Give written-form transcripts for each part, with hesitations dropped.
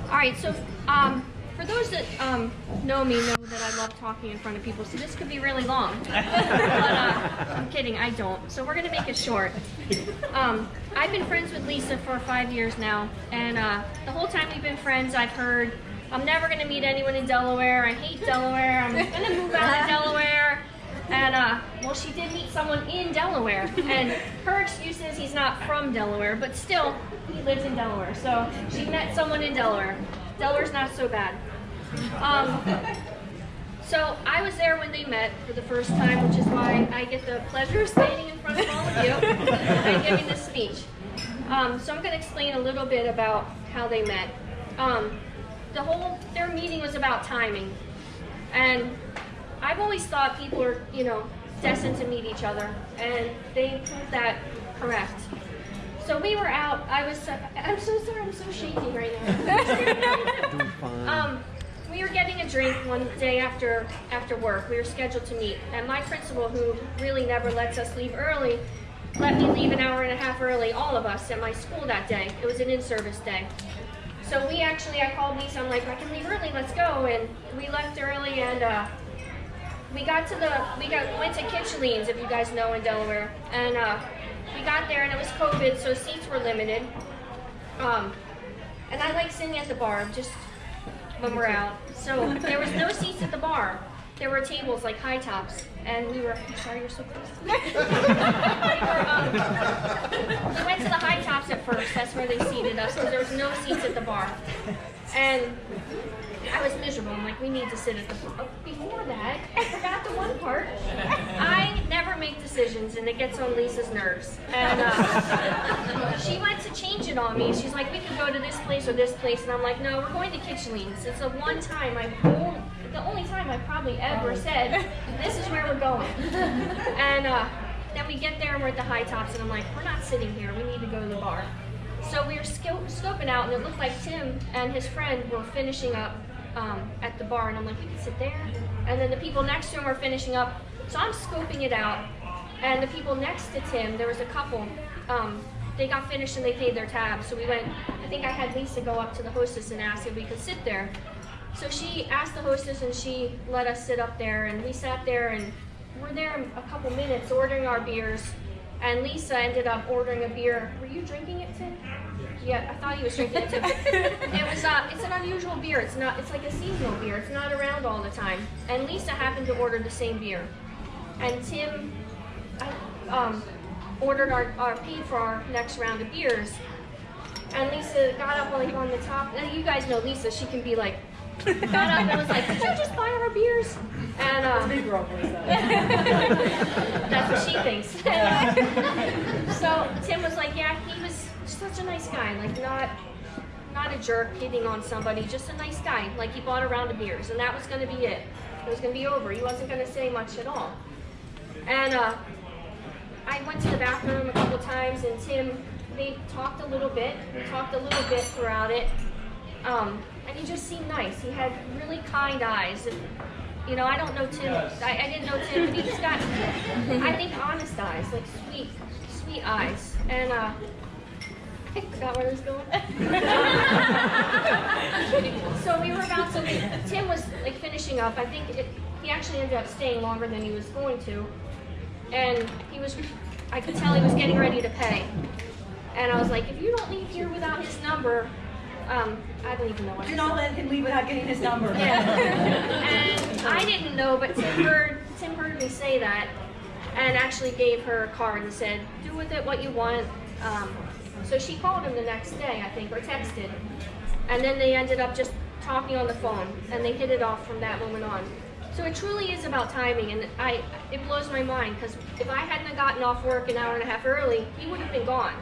All right, so for those that know me, know that I love talking in front of people, so this could be really long. But I'm kidding, I don't. So we're going to make it short. I've been friends with Lisa for 5 years now, and the whole time we've been friends, I've heard, I'm never going to meet anyone in Delaware, I hate Delaware, I'm going to move out of Delaware. And, well, she did meet someone in Delaware, and her excuse is he's not from Delaware, but still, he lives in Delaware. So she met someone in Delaware. Delaware's not so bad. So I was there when they met for the first time, which is why I get the pleasure of standing in front of all of you and giving this speech. So I'm going to explain a little bit about how they met. Their meeting was about timing, and I've always thought people are, destined to meet each other, and they proved that correct. So we were out. I'm so sorry. I'm so shaky right now. We were getting a drink one day after work. We were scheduled to meet, and my principal, who really never lets us leave early, let me leave an hour and a half early. All of us at my school that day. It was an in-service day. So I called Lisa. I'm like, I can leave early. Let's go. And we left early, and we went to Kitchleen's, if you guys know, in Delaware, and we got there, and it was COVID, so seats were limited. And I like sitting at the bar, just when we're out. So there was no seats at the bar. There were tables, like high tops, and we were, I'm sorry, you're so close to me. We went to the high tops at first. That's where they seated us, because there was no seats at the bar. And I was miserable. I'm like, we need to sit at the bar. Before that, I forgot the one part. I never make decisions, and it gets on Lisa's nerves. And she went to change it on me. She's like, we could go to this place or this place. And I'm like, no, we're going to Kitchleen's. It's the only time I probably ever said, this is where we're going. And then we get there, and we're at the high tops, and I'm like, we're not sitting here. We need to go to the bar. So we were scoping out, and it looked like Tim and his friend were finishing up at the bar, and I'm like, we can sit there. And then the people next to him are finishing up, so I'm scoping it out. And the people next to Tim, there was a couple, they got finished and they paid their tab. So we went, I think I had Lisa go up to the hostess and ask if we could sit there. So she asked the hostess, and she let us sit up there, and we sat there, and we're there a couple minutes ordering our beers. And Lisa ended up ordering a beer. Were you drinking it, Tim? Yeah, I thought he was drinking it too. It's an unusual beer. It's like a seasonal beer. It's not around all the time. And Lisa happened to order the same beer. And Tim ordered paid for our next round of beers. And Lisa got up on the top. And you guys know Lisa, she can be like, got up and was like, did you just buy our beers? And big girl voice. that's what she thinks. So Tim was like, yeah, he was such a nice guy, like not a jerk hitting on somebody, just a nice guy. Like, he bought a round of beers, and that was going to be it. It was going to be over. He wasn't going to say much at all. And I went to the bathroom a couple times, and Tim, they talked a little bit. We talked a little bit throughout it. And he just seemed nice. He had really kind eyes. And, I don't know Tim. I didn't know Tim, but he just got, I think, honest eyes, like sweet eyes. And I forgot where this was going. So Tim was like finishing up. I think he actually ended up staying longer than he was going to. And I could tell he was getting ready to pay. And I was like, if you don't leave here without his number, I don't even know what. Do not let him leave without getting his number. Yeah. And I didn't know, but Tim heard me say that, and actually gave her a card and said, do with it what you want. So she called him the next day, I think, or texted. And then they ended up just talking on the phone, and they hit it off from that moment on. So it truly is about timing, and it blows my mind, because if I hadn't gotten off work an hour and a half early, he would have been gone.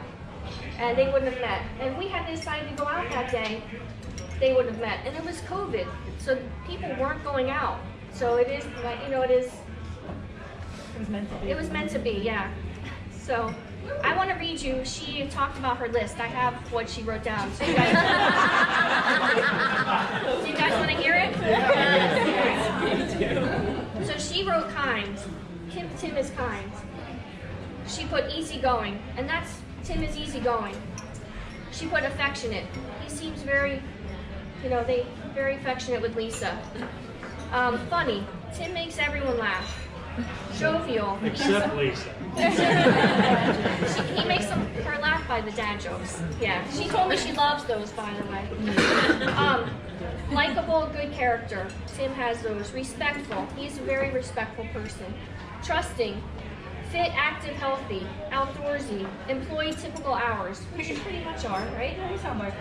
And they wouldn't have met. And if we had decided to go out that day, they wouldn't have met. And it was COVID, so people weren't going out. So it is, it is. It was meant to be. It was meant to be, yeah. So I want to read you. She talked about her list. I have what she wrote down. So you guys, do you guys want to hear it? So she wrote kind. Tim is kind. She put easygoing, and Tim is easygoing. she put affectionate. He seems very, very affectionate with Lisa. Funny. Tim makes everyone laugh. Jovial. Except Lisa. He makes her laugh by the dad jokes. Yeah, she told me she loves those, by the way. Likeable, good character. Tim has those. Respectful. He's a very respectful person. Trusting. Fit, active, healthy. Outdoorsy. Employee typical hours, which you pretty much are, right?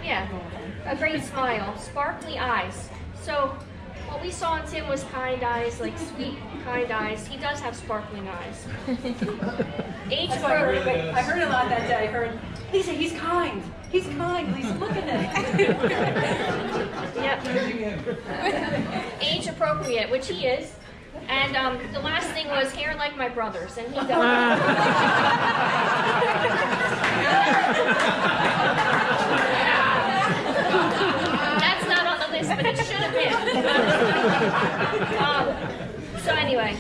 Yeah. A great smile. Sparkly eyes. So, what we saw in Tim was kind eyes, like sweet, kind eyes. He does have sparkling eyes. Age That's what I heard. appropriate. I heard a lot that day. I heard, Lisa, he's kind. He's kind, Lisa. Look at him. Yep. Age appropriate, which he is. And the last thing was hair like my brother's, and he does. That's not on the list, but it should have been. So anyway,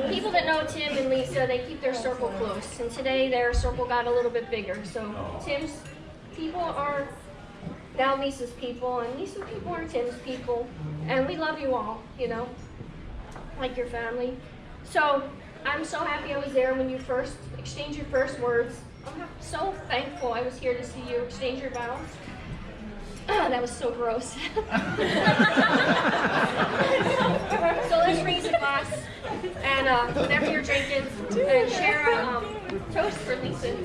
people that know Tim and Lisa, they keep their circle close. And today their circle got a little bit bigger. So Tim's people are now Lisa's people, and Lisa's people are Tim's people. And we love you all, like your family. So I'm so happy I was there when you first exchanged your first words. I'm so thankful I was here to see you exchange your vows. That was so gross. So let's raise a glass and whatever you're drinking, and share a toast for Lisa.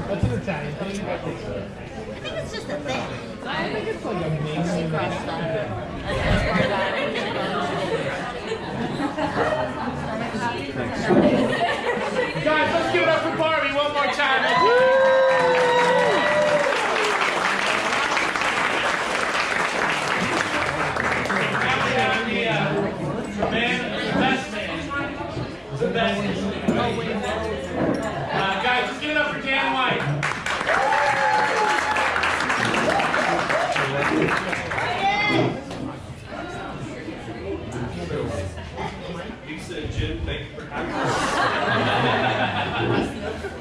That's an Italian thing. I think it's just a thing. I think it's like a main Crust that. Guys, let's give it up for Barbie one more time. The best. Guys, let's give it up for Dan White. Lisa and Jim, thank you for having us.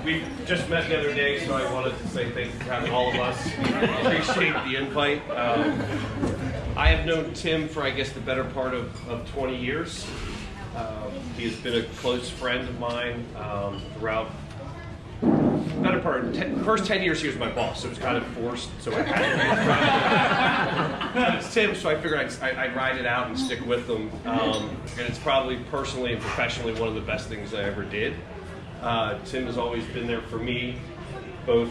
We just met the other day, so I wanted to say thank you for having all of us. Appreciate the invite. I have known Tim for, I guess, the better part of 20 years. He has been a close friend of mine throughout the better part. First 10 years he was my boss, so it was kind of forced. So I had to. But it's Tim, so I figured I'd ride it out and stick with him. And it's probably personally and professionally one of the best things I ever did. Tim has always been there for me, both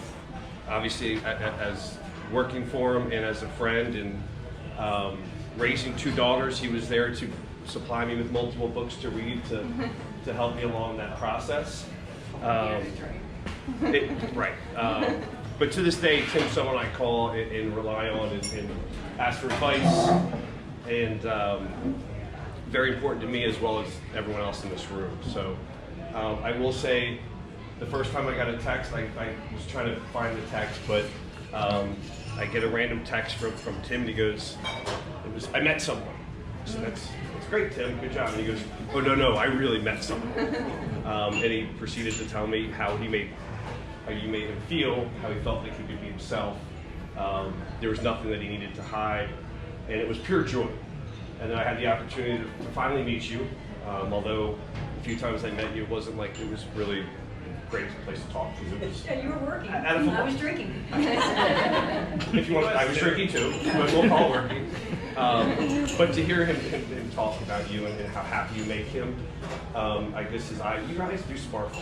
obviously as working for him and as a friend. And raising two daughters, he was there to supply me with multiple books to read to help me along that process. Right. But to this day, Tim's someone I call and rely on and ask for advice, and very important to me as well as everyone else in this room. So I will say, the first time I got a text, I was trying to find the text, but I get a random text from Tim, and he goes, I met someone. So that's great, Tim, good job. And he goes, oh, no, I really met someone. And he proceeded to tell me how you made him feel, how he felt like he could be himself. There was nothing that he needed to hide, and it was pure joy. And then I had the opportunity to finally meet you, although a few times I met you, it wasn't like it was really the greatest place to talk, because it was... Yeah, you were working. At a football. I was drinking. If you want, I was drinking too, but we'll call working. But to hear him talk about you and how happy you make him, I guess his eyes, you guys do sparkle.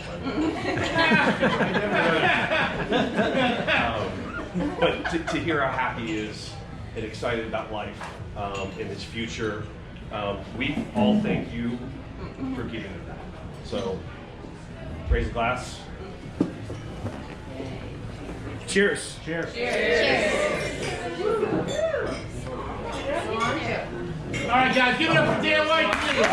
But to hear how happy he is and excited about life and his future, we all thank you for giving him that. So, raise a glass. Cheers. Cheers. Cheers. All right, guys, give it up for Dan White, please.